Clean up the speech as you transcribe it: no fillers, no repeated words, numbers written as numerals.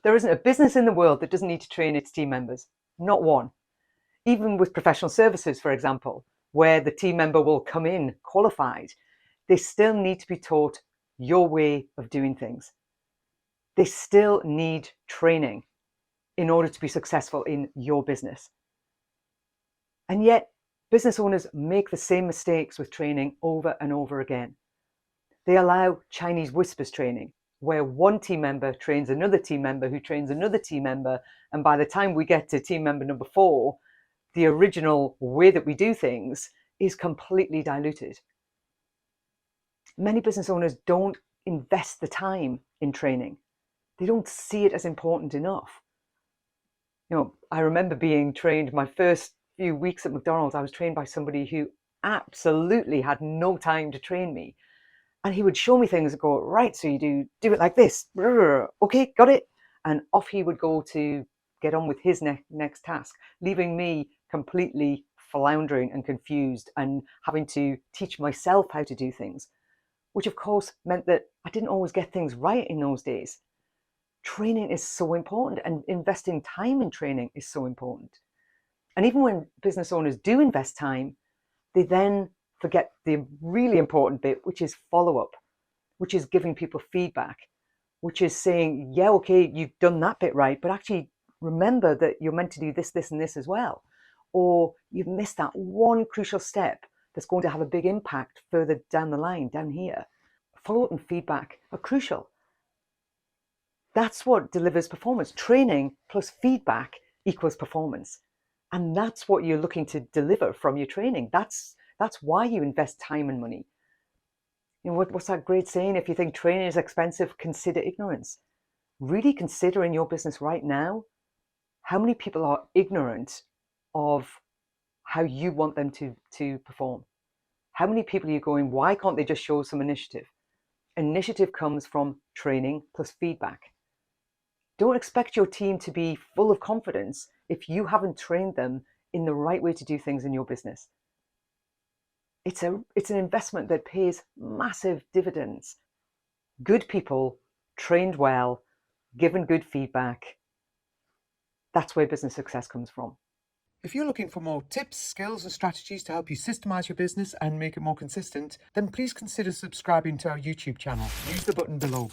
There isn't a business in the world that doesn't need to train its team members. Not one. Even with professional services, for example, where the team member will come in qualified, they still need to be taught your way of doing things. They still need training in order to be successful in your business. And yet, business owners make the same mistakes with training over and over again. They allow Chinese whispers training, where one team member trains another team member who trains another team member, and by the time we get to team member number 4, the original way that we do things is completely diluted. Many business owners don't invest the time in training. They don't see it as important enough. I remember being trained my first few weeks at McDonald's. I was trained by somebody who absolutely had no time to train me. And he would show me things and go, right, so you do it like this. Okay, got it. And off he would go to get on with his next task, leaving me completely floundering and confused and having to teach myself how to do things, which of course meant that I didn't always get things right in those days. Training is so important, and investing time in training is so important. And even when business owners do invest time, they then forget the really important bit, which is follow-up, which is giving people feedback, which is saying, yeah, okay, you've done that bit right, but actually remember that you're meant to do this, this, and this as well. Or you've missed that one crucial step that's going to have a big impact further down the line, down here. Follow-up and feedback are crucial. That's what delivers performance. Training plus feedback equals performance. And that's what you're looking to deliver from your training. That's why you invest time and money. What's that great saying? If you think training is expensive, consider ignorance. Really consider in your business right now, how many people are ignorant of how you want them to perform? How many people are you going, why can't they just show some initiative? Initiative comes from training plus feedback. Don't expect your team to be full of confidence if you haven't trained them in the right way to do things in your business. It's an investment that pays massive dividends. Good people, trained well, given good feedback. That's where business success comes from. If you're looking for more tips, skills, and strategies to help you systemize your business and make it more consistent, then please consider subscribing to our YouTube channel. Use the button below.